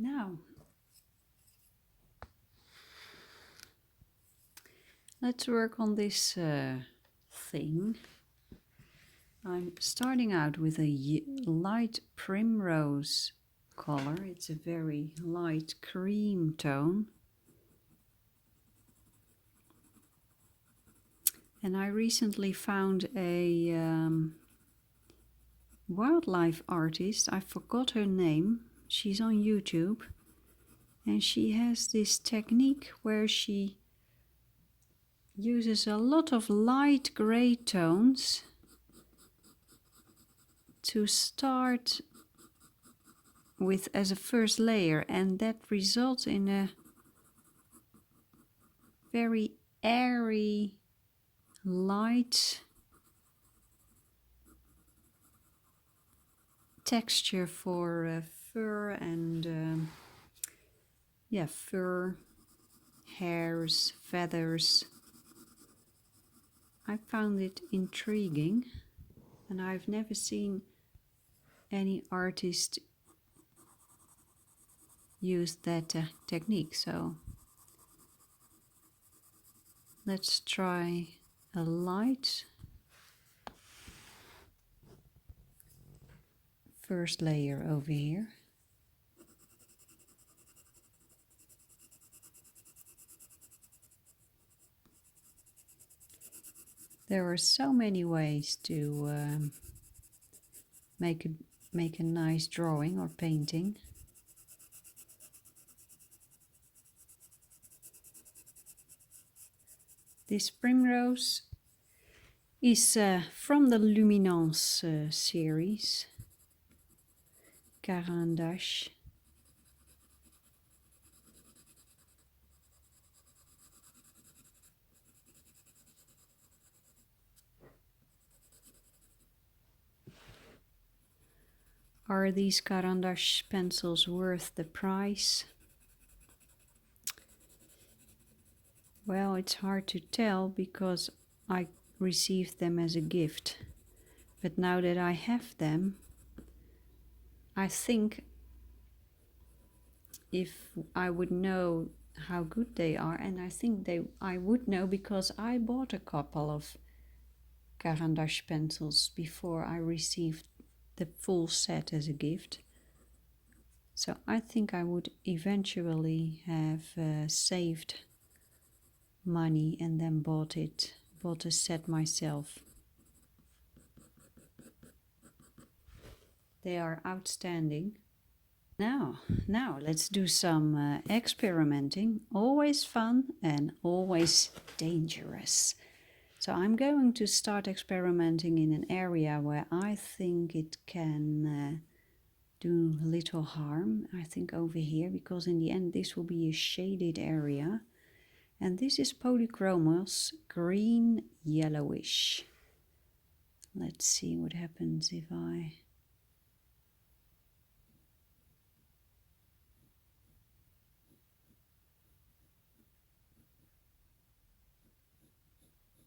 Now, let's work on this thing. I'm starting out with a light primrose color. It's a very light cream tone. And I recently found a wildlife artist. I forgot her name. She's on YouTube. And she has this technique where she uses a lot of light gray tones to start with as a first layer, and that results in a very airy, light texture for fur and yeah, fur, hairs, feathers. I found it intriguing, and I've never seen any artist use that technique, so let's try a light first layer over here. There are so many ways to make a nice drawing or painting. This primrose is from the Luminance series, Caran. Are these Caran pencils worth the price? Well, it's hard to tell because I received them as a gift. But now that I have them, I think if I would know how good they are, and I think I would know because I bought a couple of Caran pencils before I received the full set as a gift. So I think I would eventually have saved money and then bought a set myself. They are outstanding. Now let's do some experimenting. Always fun and always dangerous. So I'm going to start experimenting in an area where I think it can do little harm. I think over here, because in the end this will be a shaded area. And this is Polychromos green yellowish. Let's see what happens if I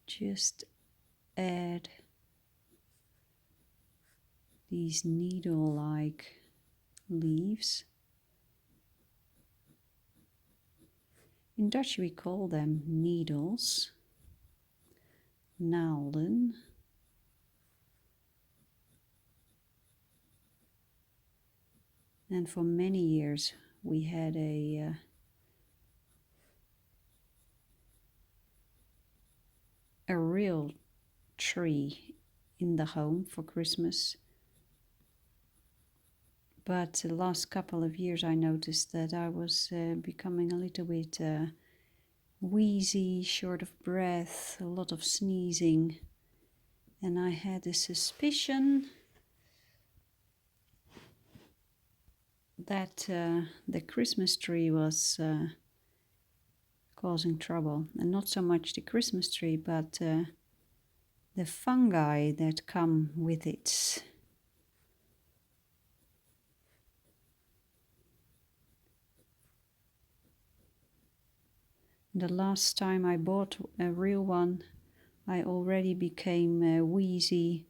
just add these needle-like leaves. In Dutch we call them needles, naalden. And for many years we had a real tree in the home for Christmas. But the last couple of years I noticed that I was becoming a little bit wheezy, short of breath, a lot of sneezing. And I had a suspicion that the Christmas tree was causing trouble. And not so much the Christmas tree, but the fungi that come with it. The last time I bought a real one, I already became wheezy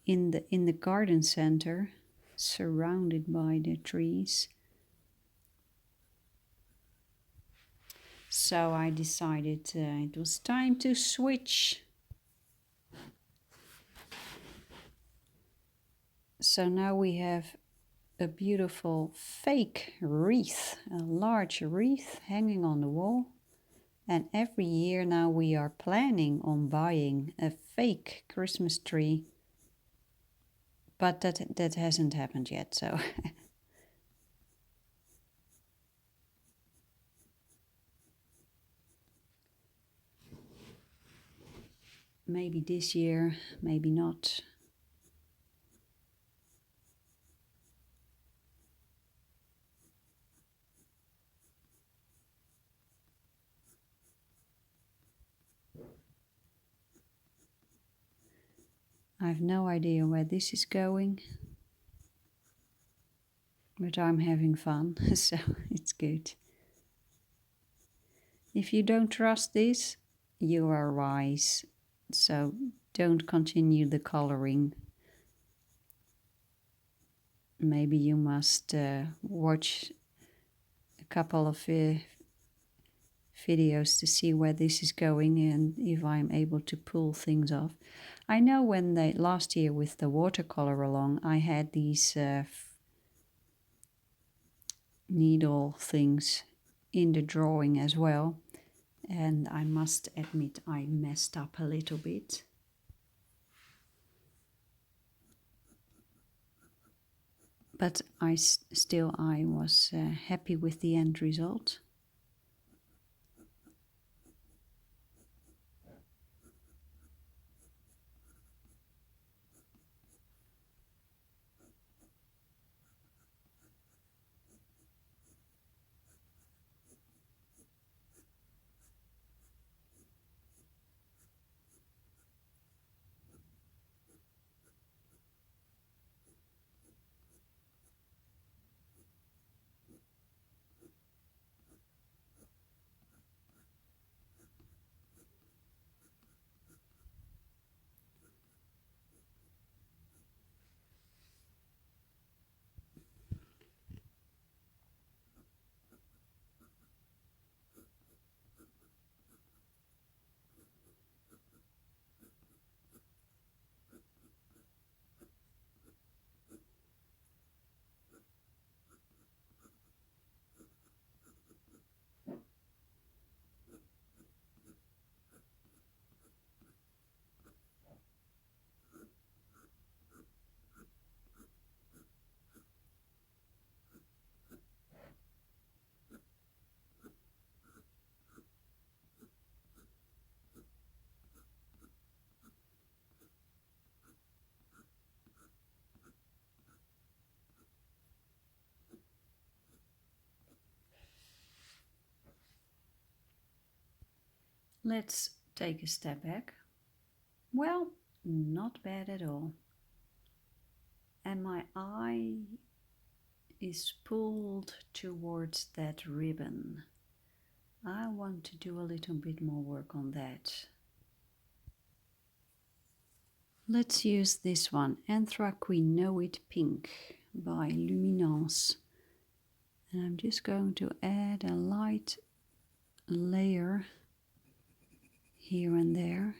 in the garden center, surrounded by the trees. So I decided it was time to switch. So now we have a beautiful fake wreath, a large wreath hanging on the wall. And every year now we are planning on buying a fake Christmas tree. But that hasn't happened yet, so... Maybe this year, maybe not. I have no idea where this is going. But I'm having fun, so it's good. If you don't trust this, you are wise. So don't continue the coloring. Maybe you must watch a couple of videos to see where this is going and if I'm able to pull things off. I know when last year with the watercolor along, I had these needle things in the drawing as well. And I must admit I messed up a little bit. But I was happy with the end result. Let's take a step back. Well, not bad at all. And my eye is pulled towards that ribbon. I want to do a little bit more work on that. Let's use this one, Anthraquinoid Pink by Luminance. And I'm just going to add a light layer here and there.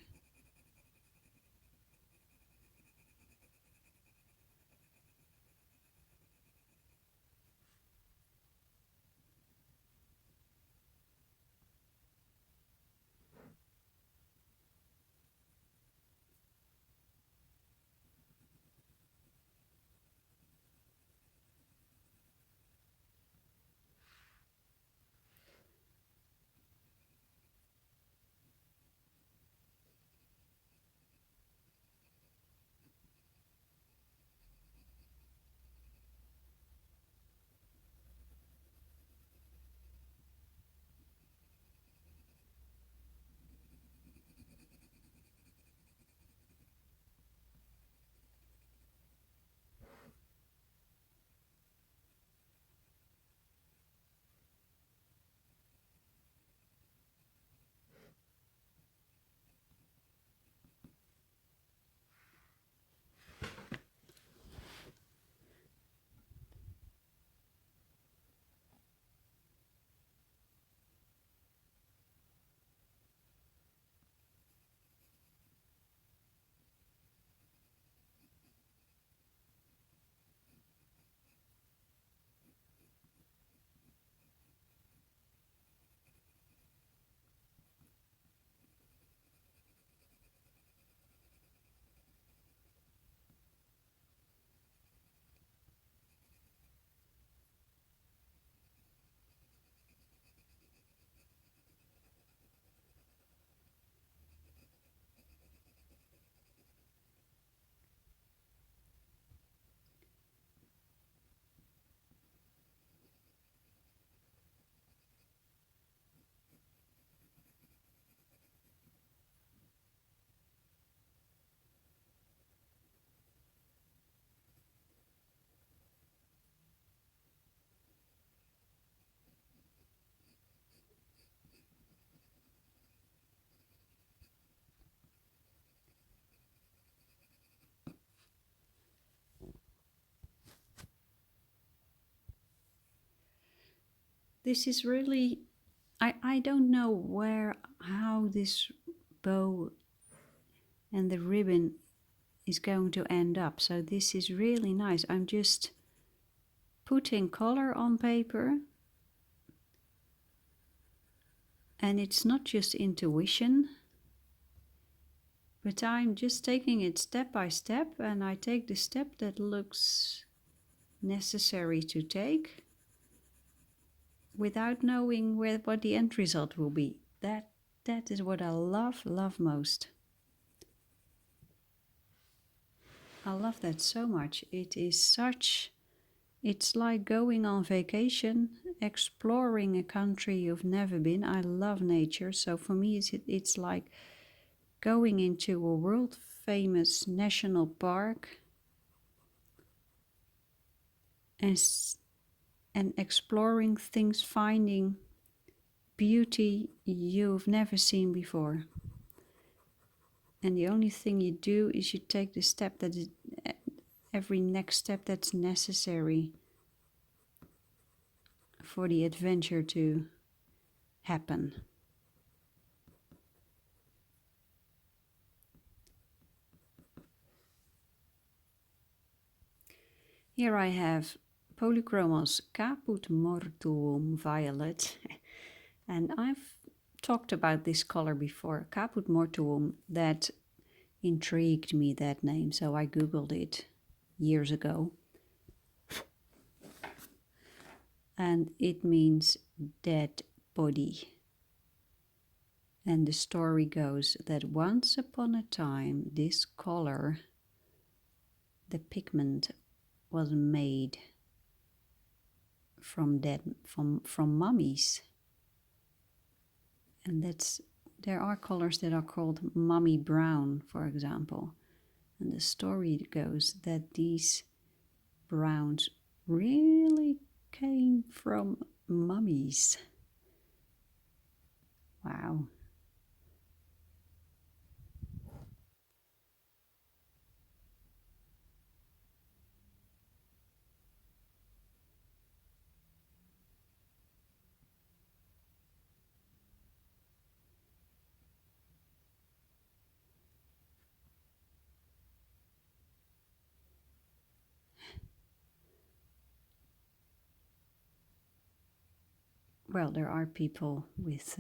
This is really, I don't know how this bow and the ribbon is going to end up. So this is really nice. I'm just putting color on paper. And it's not just intuition, but I'm just taking it step by step, and I take the step that looks necessary to take without knowing what the end result will be. That is what I love most. I love that so much. It's like going on vacation, exploring a country you've never been. I love nature, so for me it's like going into a world famous national park and exploring things, finding beauty you've never seen before. And the only thing you do is you take the step that is every next step that's necessary for the adventure to happen. Here I have Polychromos Caput Mortuum Violet. And I've talked about this color before, Caput Mortuum. That intrigued me, that name, so I googled it years ago. And it means dead body. And the story goes that once upon a time, this color, the pigment, was made from mummies. And there are colors that are called mummy brown, for example. And the story goes that these browns really came from mummies. Wow. Well, there are people with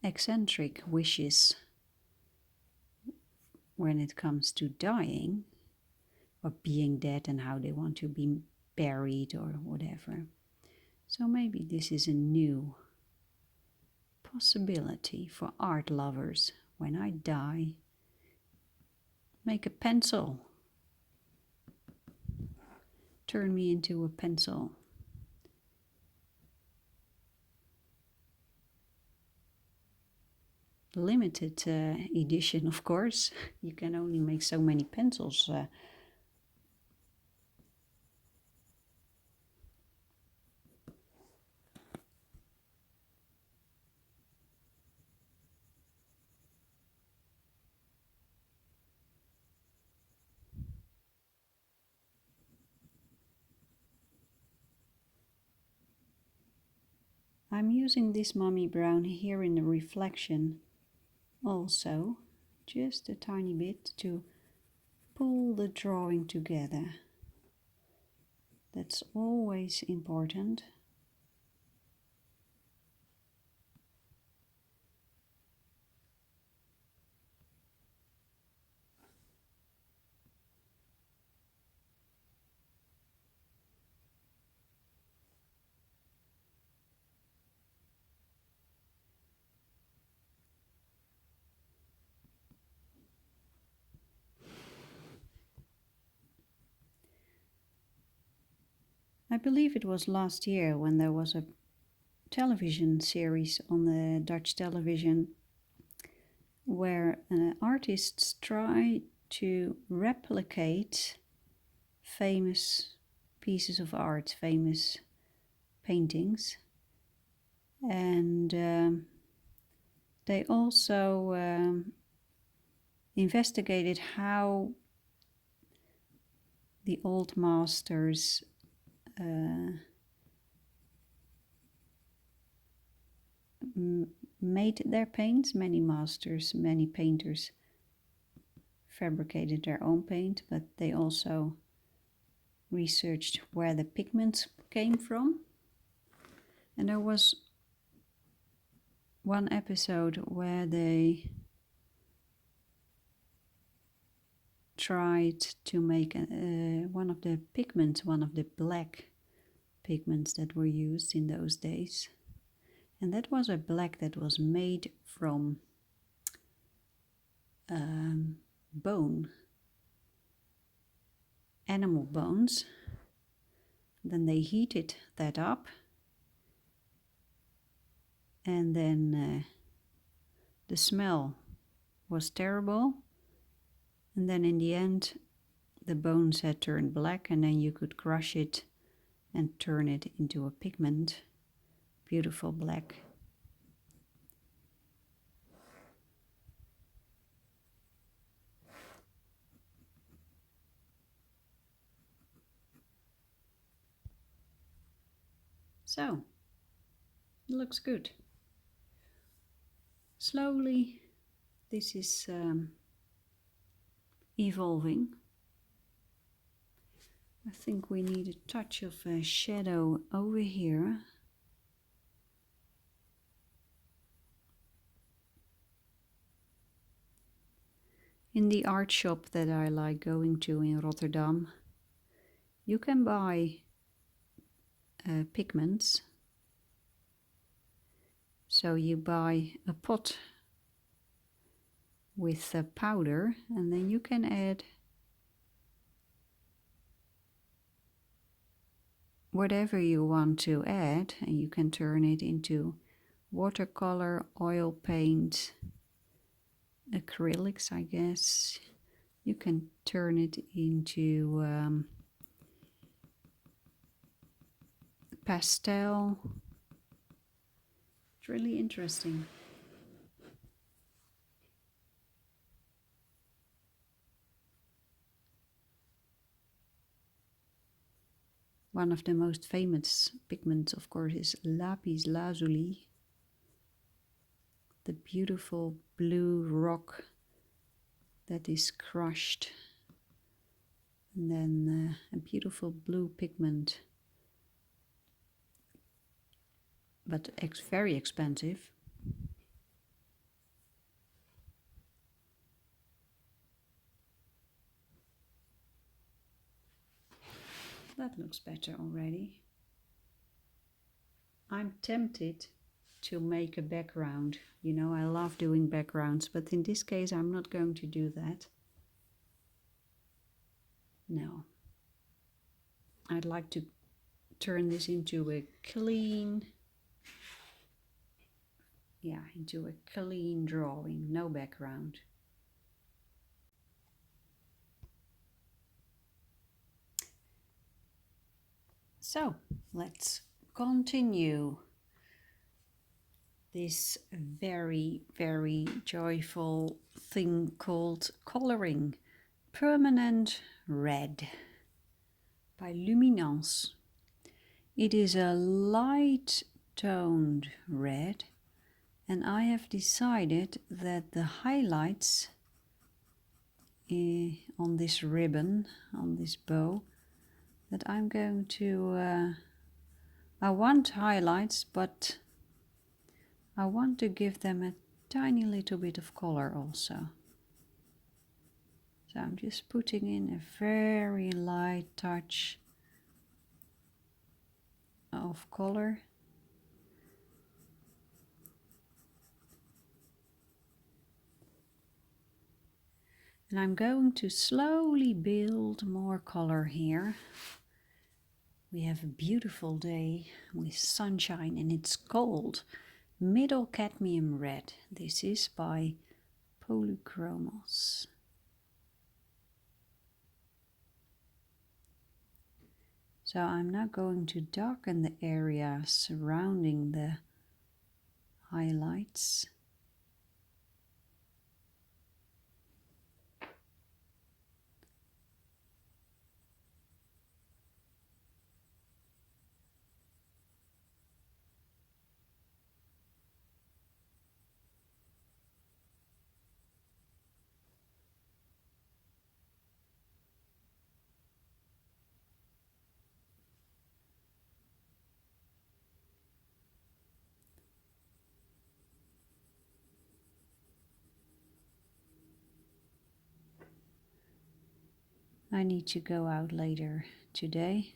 eccentric wishes when it comes to dying or being dead and how they want to be buried or whatever. So maybe this is a new possibility for art lovers. When I die, make a pencil. Turn me into a pencil. Limited edition, of course. You can only make so many pencils. I'm using this mummy brown here in the reflection also, just a tiny bit to pull the drawing together. That's always important. I believe it was last year when there was a television series on the Dutch television where artists try to replicate famous pieces of art, famous paintings. And they also investigated how the old masters made their paints. Many masters, many painters fabricated their own paint, but they also researched where the pigments came from. And there was one episode where they tried to make one of the pigments, one of the black pigments that were used in those days. And that was a black that was made from bone, animal bones. Then they heated that up, and then the smell was terrible. And then in the end, the bones had turned black, and then you could crush it and turn it into a pigment. Beautiful black. So, it looks good. Slowly, this is evolving. I think we need a touch of a shadow over here. In the art shop that I like going to in Rotterdam, you can buy pigments. So you buy a pot with a powder, and then you can add whatever you want to add, and you can turn it into watercolor, oil paint, acrylics, I guess. You can turn it into pastel. It's really interesting. One of the most famous pigments, of course, is lapis lazuli, the beautiful blue rock that is crushed, and then a beautiful blue pigment, but very expensive. That looks better already. I'm tempted to make a background. You know, I love doing backgrounds, but in this case I'm not going to do that. No. I'd like to turn this into a clean, into a clean drawing, no background. So, let's continue this very, very joyful thing called coloring. Permanent Red by Luminance. It is a light toned red, and I have decided that the highlights on this ribbon, on this bow, that I'm going to, I want highlights, but I want to give them a tiny little bit of color also. So I'm just putting in a very light touch of color. And I'm going to slowly build more color here. We have a beautiful day with sunshine, and it's cold. Middle Cadmium Red. This is by Polychromos. So I'm now going to darken the area surrounding the highlights. I need to go out later today,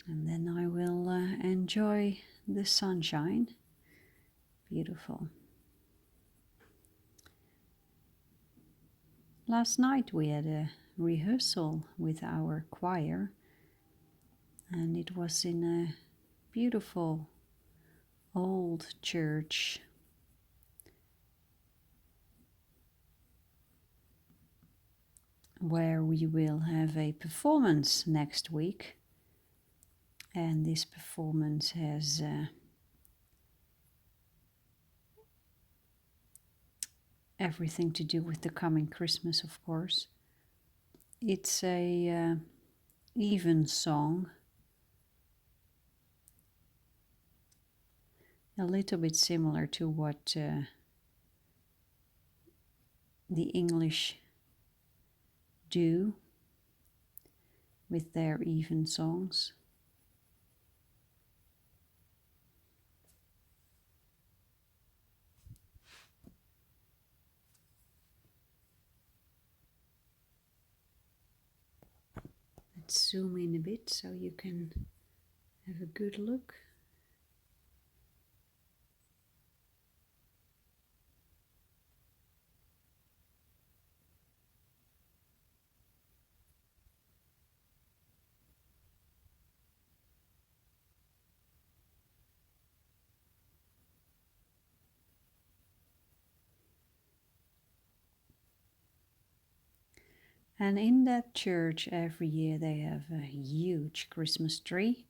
and then I will enjoy the sunshine. Beautiful. Last night we had a rehearsal with our choir, and it was in a beautiful old church where we will have a performance next week. And this performance has everything to do with the coming Christmas, of course. It's a even song, a little bit similar to what the English do with their even songs. Let's zoom in a bit so you can have a good look. And in that church every year they have a huge Christmas tree,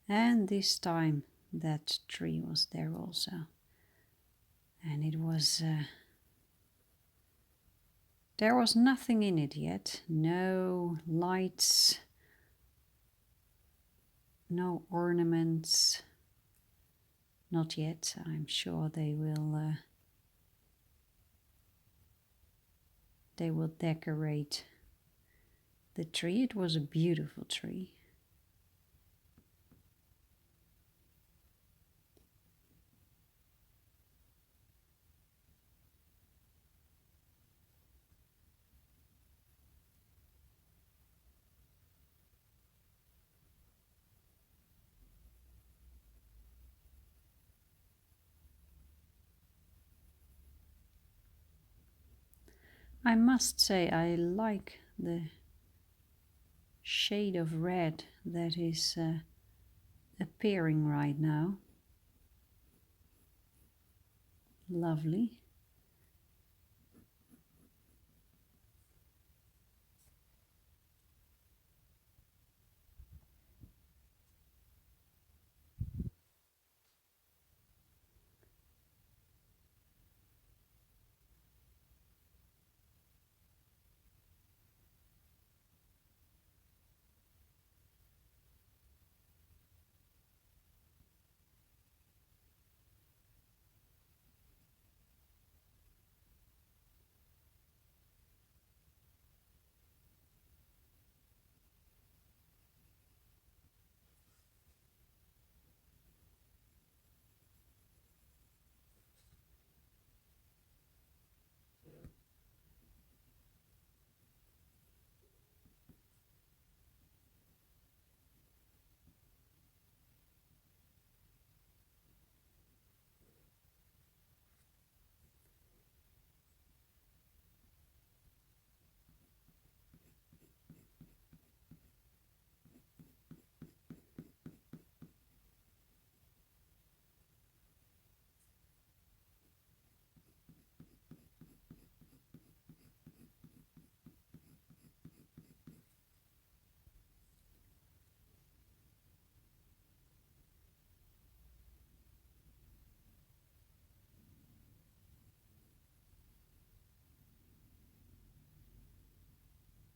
and this time that tree was there also. And it was there was nothing in it yet, no lights, no ornaments, not yet. I'm sure they will decorate the tree. It was a beautiful tree. I must say I like the shade of red that is appearing right now. Lovely.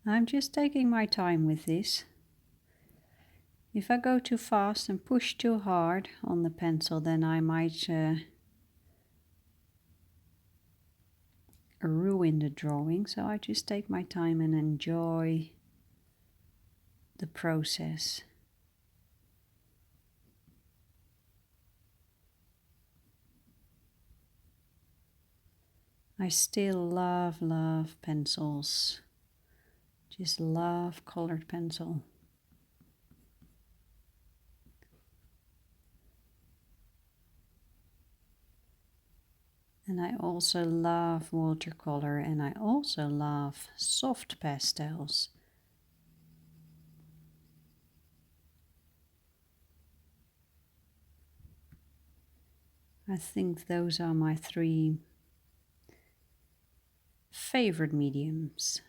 I'm just taking my time with this. If I go too fast and push too hard on the pencil, then I might ruin the drawing. So I just take my time and enjoy the process. I still love pencils Just love colored pencil. And I also love watercolor, and I also love soft pastels. I think those are my three favorite mediums.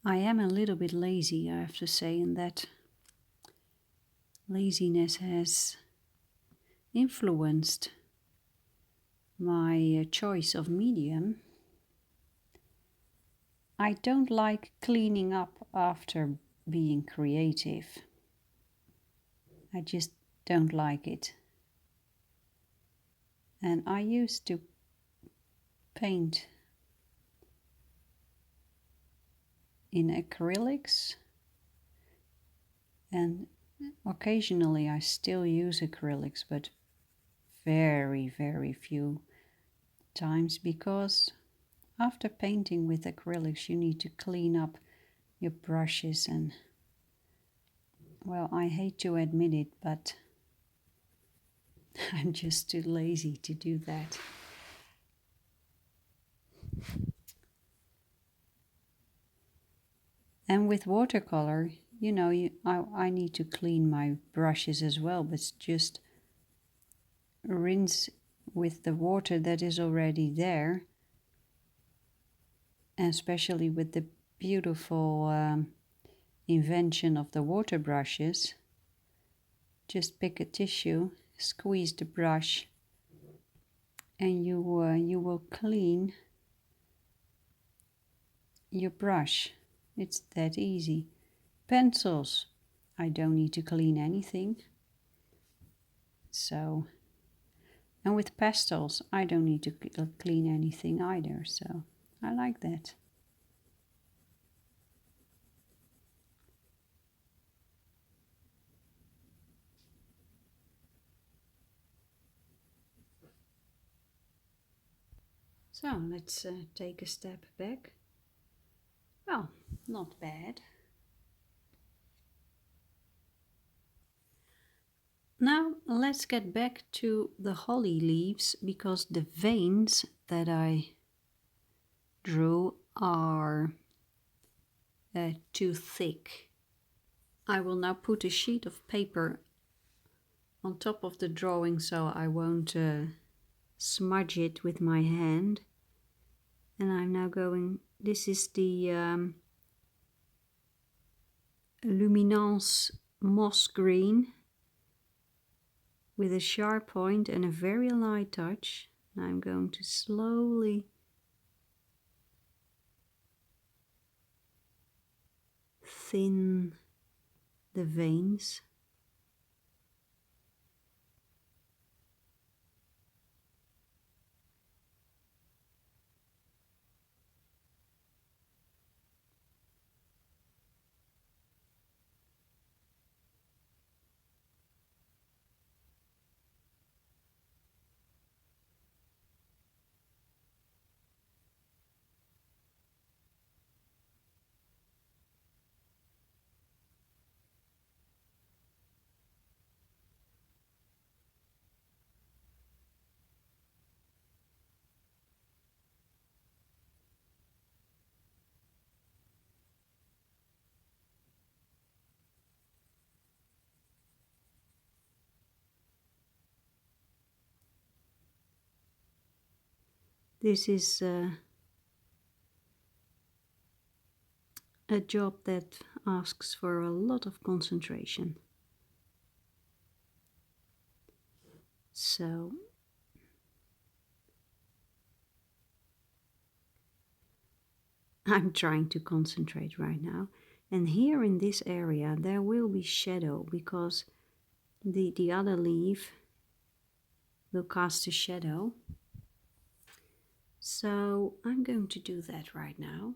I am a little bit lazy, I have to say, and that laziness has influenced my choice of medium. I don't like cleaning up after being creative. I just don't like it. And I used to paint in acrylics, and occasionally I still use acrylics, but very, very few times, because after painting with acrylics you need to clean up your brushes, and well, I hate to admit it, but I'm just too lazy to do that. And with watercolor, you know, I need to clean my brushes as well, but just rinse with the water that is already there. And especially with the beautiful invention of the water brushes, just pick a tissue, squeeze the brush, and you will clean your brush. It's that easy. Pencils, I don't need to clean anything. So, and with pastels, I don't need to clean anything either. So, I like that. So, let's take a step back. Well, not bad. Now let's get back to the holly leaves, because the veins that I drew are too thick. I will now put a sheet of paper on top of the drawing so I won't smudge it with my hand. And I'm now going, this is the Luminance moss green with a sharp point and a very light touch. And I'm going to slowly thin the veins. This is a job that asks for a lot of concentration. So I'm trying to concentrate right now. And here in this area there will be shadow because the other leaf will cast a shadow. So I'm going to do that right now.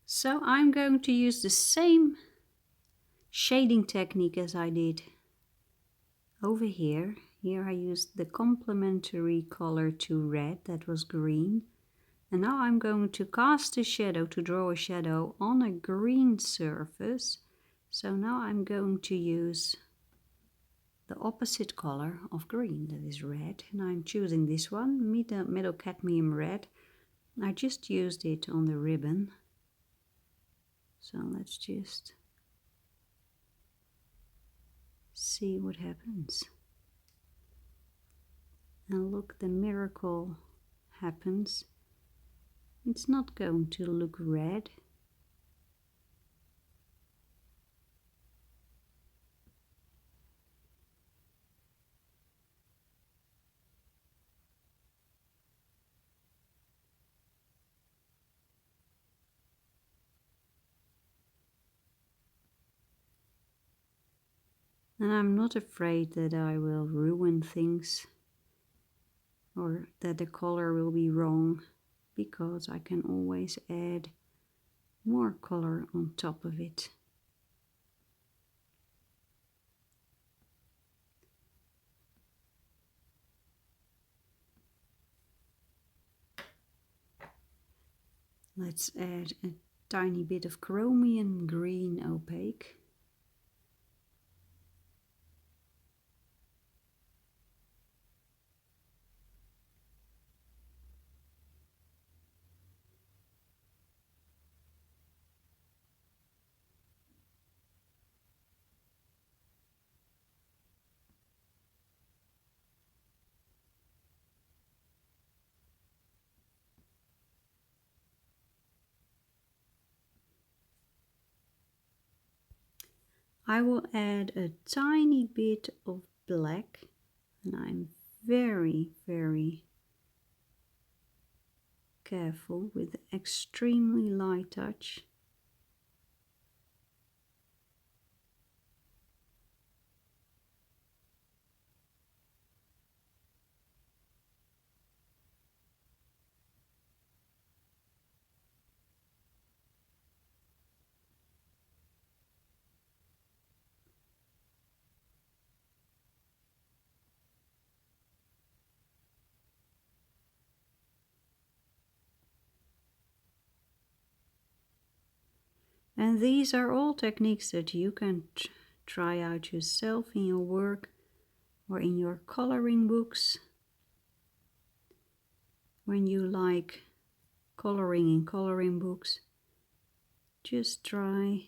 So I'm going to use the same shading technique as I did over here. Here I used the complementary color to red, that was green. And now I'm going to cast a shadow, to draw a shadow on a green surface. So now I'm going to use the opposite color of green, that is red. And I'm choosing this one, middle cadmium red. I just used it on the ribbon. So let's just see what happens. And look, the miracle happens. It's not going to look red. And I'm not afraid that I will ruin things or that the color will be wrong, because I can always add more color on top of it. Let's add a tiny bit of chromium green opaque. I will add a tiny bit of black, and I'm very, very careful with extremely light touch. And these are all techniques that you can try out yourself in your work or in your coloring books. When you like coloring in coloring books, just try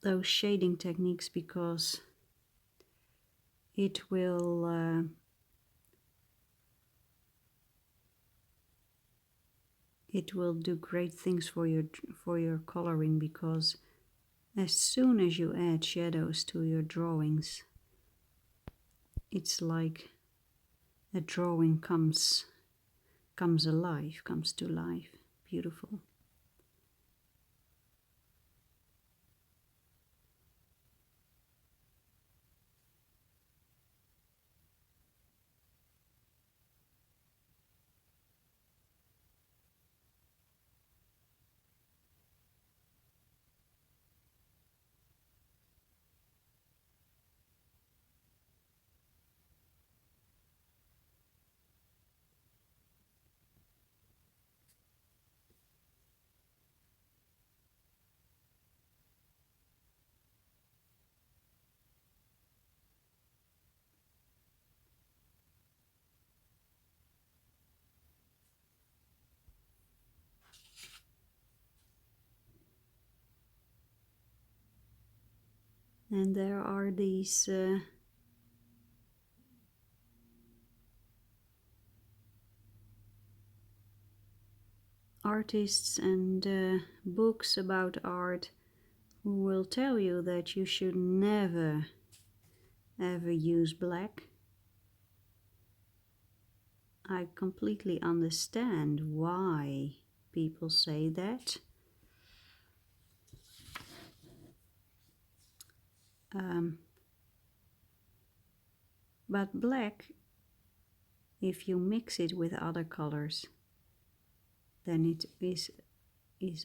those shading techniques, because it will do great things for your coloring, because as soon as you add shadows to your drawings, it's like a drawing comes alive, comes to life. Beautiful. And there are these artists and books about art who will tell you that you should never ever use black. I completely understand why people say that. But black, if you mix it with other colors, then it is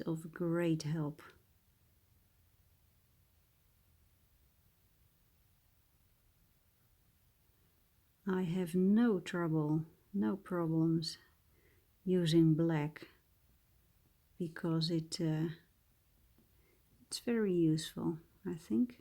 of great help. I have no trouble, no problems using black because it's very useful, I think.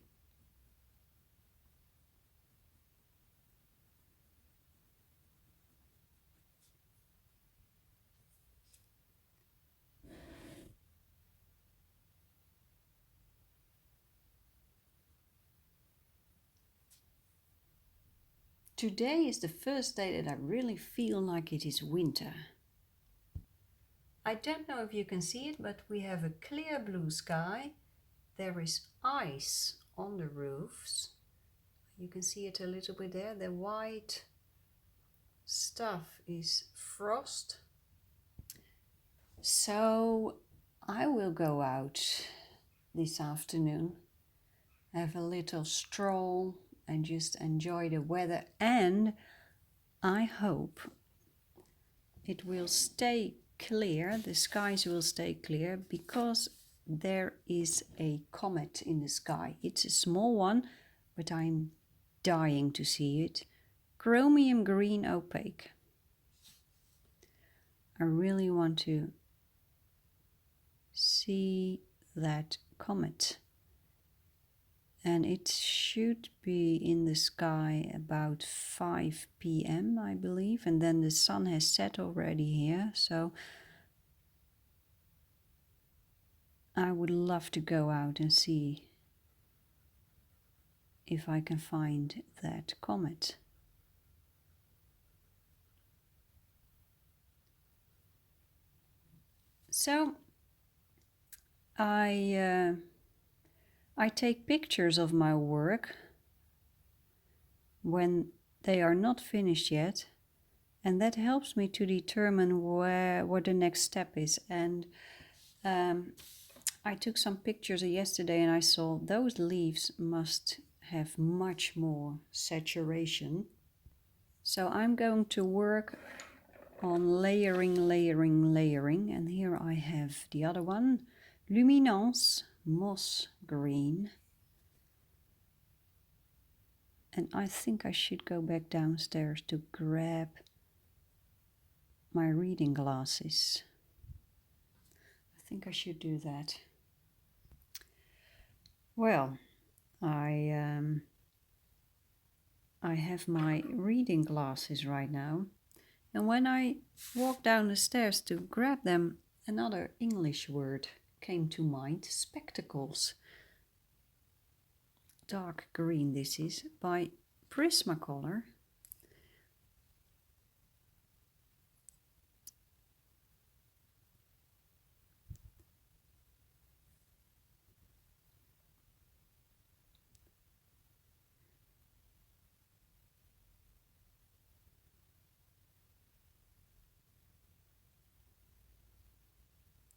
Today is the first day that I really feel like it is winter. I don't know if you can see it, but we have a clear blue sky. There is ice on the roofs. You can see it a little bit there. The white stuff is frost. So I will go out this afternoon, have a little stroll and just enjoy the weather, and I hope it will stay clear, the skies will stay clear, because there is a comet in the sky. It's a small one, but I'm dying to see it. Chromium green opaque. I really want to see that comet. And it should be in the sky about 5 p.m. I believe, and then the sun has set already here, so I would love to go out and see if I can find that comet. So I take pictures of my work when they are not finished yet, and that helps me to determine what the next step is. And I took some pictures yesterday and I saw those leaves must have much more saturation. So I'm going to work on layering, and here I have the other one, Luminance Moss Green. And I think I should go back downstairs to grab my reading glasses. I think I should do that. Well, I have my reading glasses right now, and when I walked down the stairs to grab them, another English word came to mind, spectacles. Dark green this is, by Prismacolor.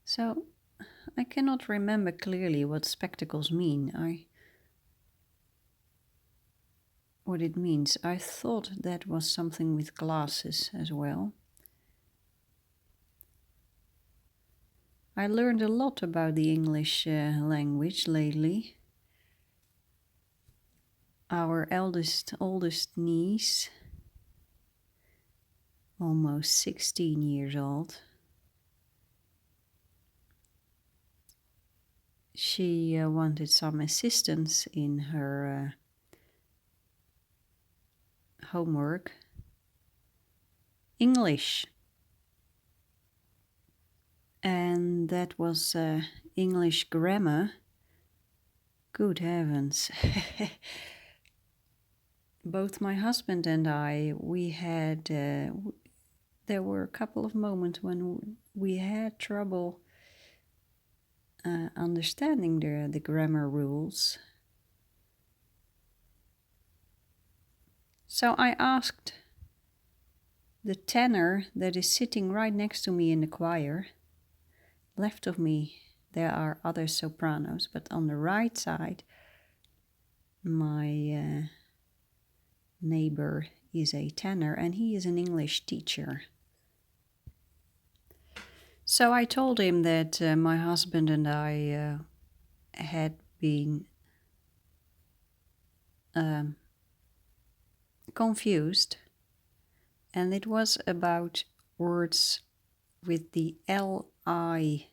So I cannot remember clearly what spectacles mean. What it means. I thought that was something with glasses as well. I learned a lot about the English language lately. Our oldest niece, almost 16 years old, she wanted some assistance in her homework. English. And that was English grammar. Good heavens. Both my husband and I, we had there were a couple of moments when we had trouble understanding the grammar rules. So I asked the tenor that is sitting right next to me in the choir. Left of me there are other sopranos, but on the right side my neighbor is a tenor and he is an English teacher. So I told him that my husband and I had been confused, and it was about words with the L-I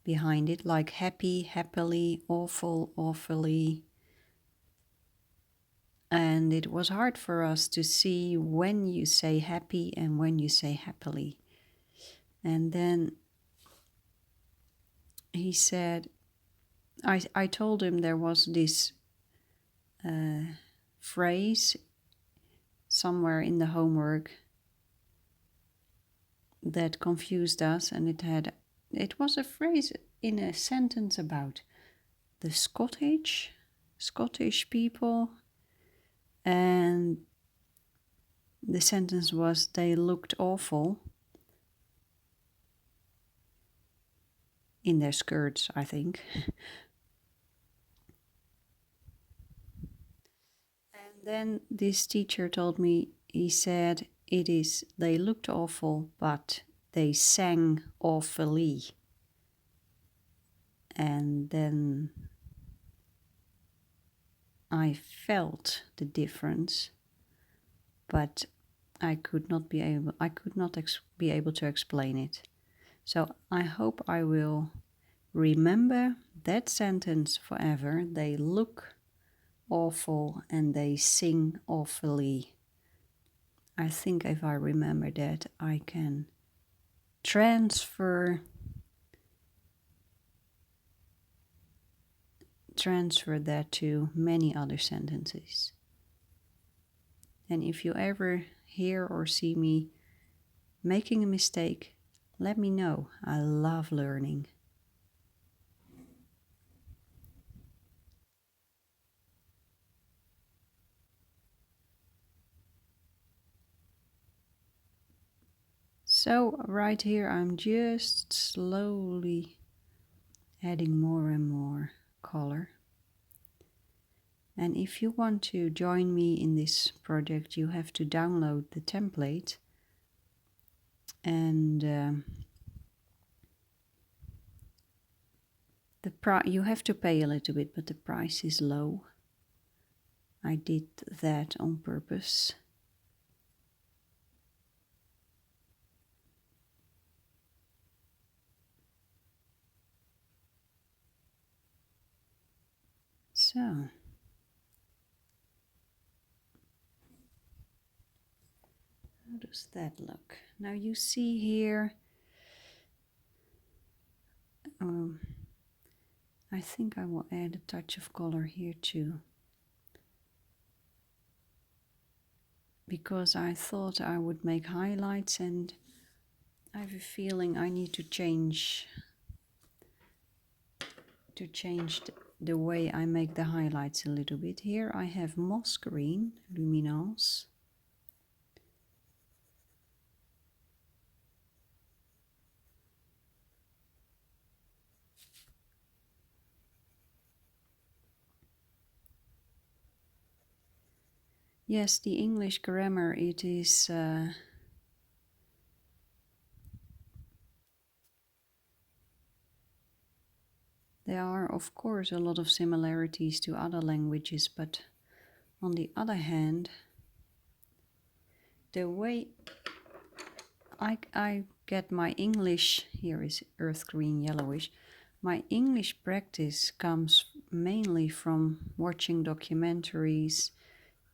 behind it, like happy, happily, awful, awfully. And it was hard for us to see when you say happy and when you say happily. And then he said, I told him there was this phrase somewhere in the homework that confused us, and it was a phrase in a sentence about the Scottish people, and the sentence was they looked awful in their skirts, I think. And then this teacher told me, he said, it is they looked awful, but they sang awfully. And then I felt the difference, but I could not be able to explain it. So I hope I will remember that sentence forever. They look awful and they sing awfully. I think if I remember that, I can transfer that to many other sentences. And if you ever hear or see me making a mistake, let me know. I love learning. So right here I'm just slowly adding more and more color. And if you want to join me in this project, you have to download the template, and you have to pay a little bit, but the price is low. I did that on purpose. So how does that look? Now you see here, I think I will add a touch of color here too, because I thought I would make highlights, and I have a feeling I need to change the way I make the highlights a little bit. Here I have moss green, Luminance. Yes, the English grammar, it is there are of course a lot of similarities to other languages, but on the other hand, the way I get my English, here is earth green yellowish, my English practice comes mainly from watching documentaries,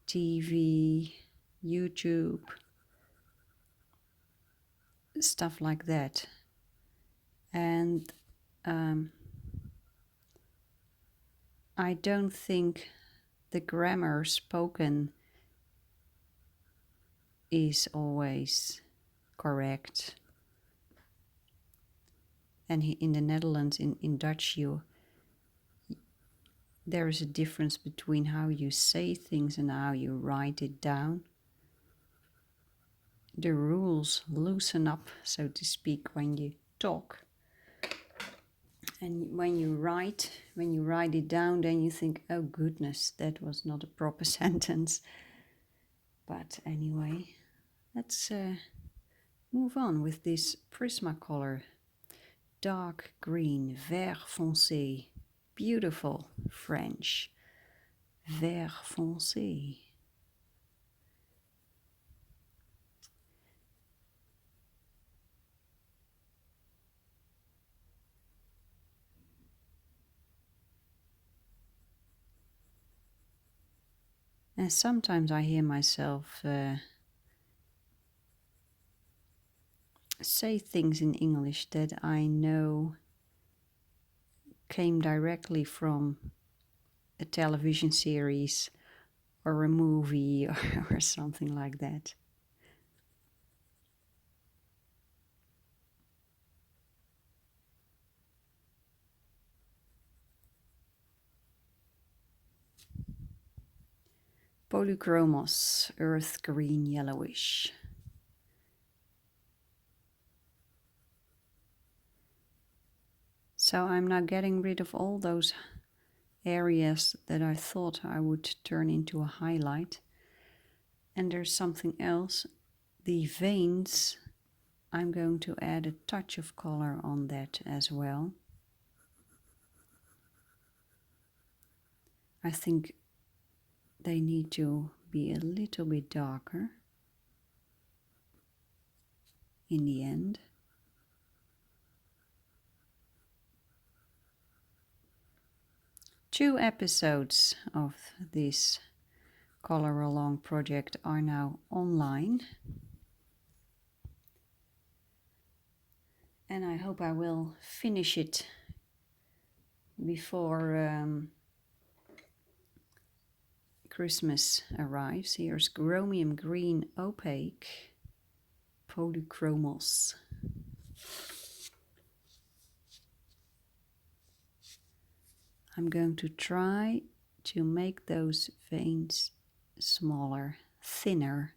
TV, YouTube, stuff like that. And I don't think the grammar spoken is always correct. And in the Netherlands, in Dutch, there is a difference between how you say things and how you write it down. The rules loosen up, so to speak, when you talk. And when you write it down, then you think, oh goodness, that was not a proper sentence. But anyway, let's move on with this Prismacolor. Dark green, vert foncé, beautiful French, vert foncé. And sometimes I hear myself say things in English that I know came directly from a television series or a movie or something like that. Polychromos, earth green yellowish. So I'm now getting rid of all those areas that I thought I would turn into a highlight. And there's something else. The veins, I'm going to add a touch of color on that as well. I think they need to be a little bit darker in the end. Two episodes of this Color Along project are now online. And I hope I will finish it before Christmas arrives. Here's Chromium Green Opaque Polychromos. I'm going to try to make those veins smaller, thinner.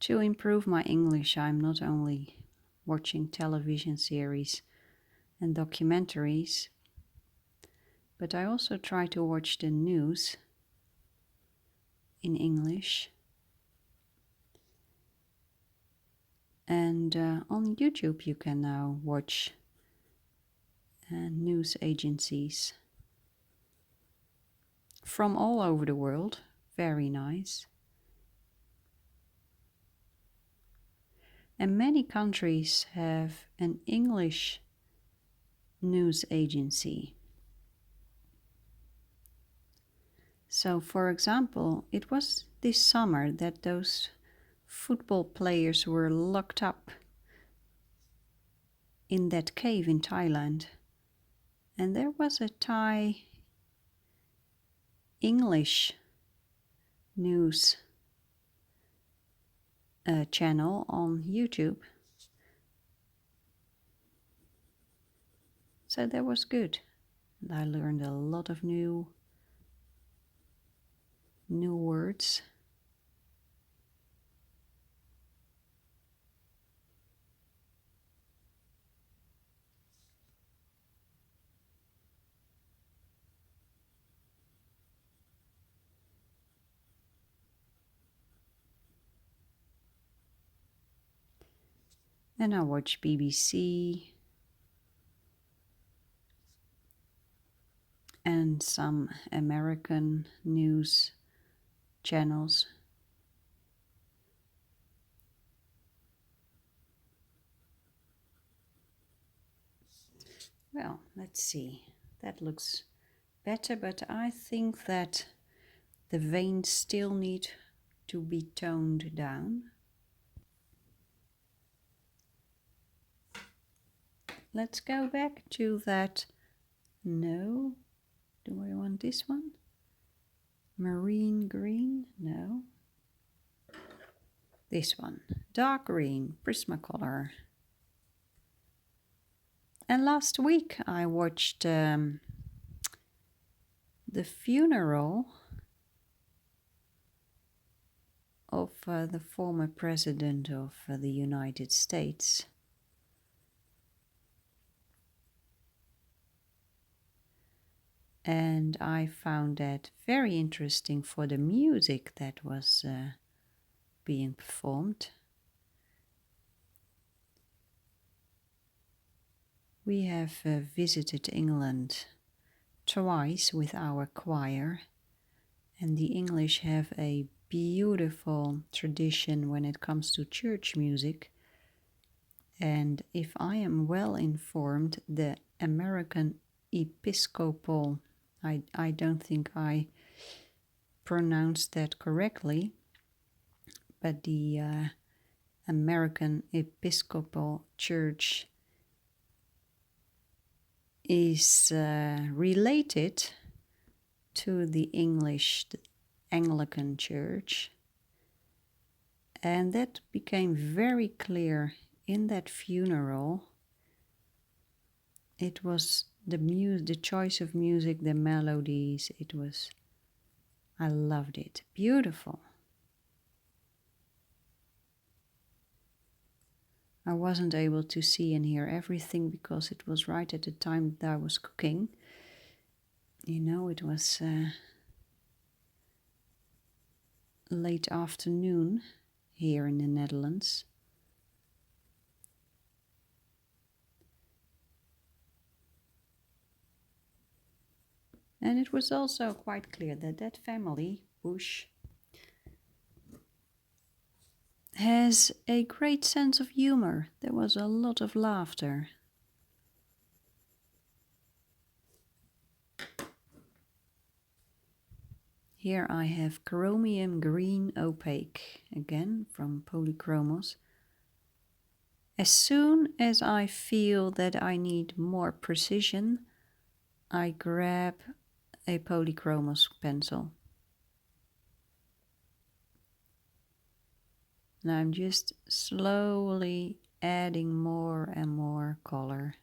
To improve my English, I'm not only watching television series and documentaries, but I also try to watch the news in English. And on YouTube you can now watch news agencies from all over the world. Very nice. And many countries have an English news agency. So, for example, it was this summer that those football players were locked up in that cave in Thailand. And there was a Thai English news channel on YouTube. So that was good. And I learned a lot of new words. And I watch BBC and some American news channels. Well, let's see. That looks better, but I think that the veins still need to be toned down. Let's go back to that. No. Do I want this one? Marine green? No. This one. Dark green, Prismacolor. And last week I watched the funeral of the former president of the United States. And I found that very interesting for the music that was being performed. We have visited England twice with our choir, and the English have a beautiful tradition when it comes to church music. And if I am well informed, the American Episcopal, I don't think I pronounced that correctly, but the American Episcopal Church is related to the English Anglican Church, and that became very clear in that funeral. It was the choice of music, the melodies, I loved it. Beautiful. I wasn't able to see and hear everything because it was right at the time that I was cooking. You know, it was late afternoon here in the Netherlands. And it was also quite clear that that family, Bush, has a great sense of humor. There was a lot of laughter. Here I have chromium green opaque, again from Polychromos. As soon as I feel that I need more precision, I grab a Polychromos pencil. And I'm just slowly adding more and more color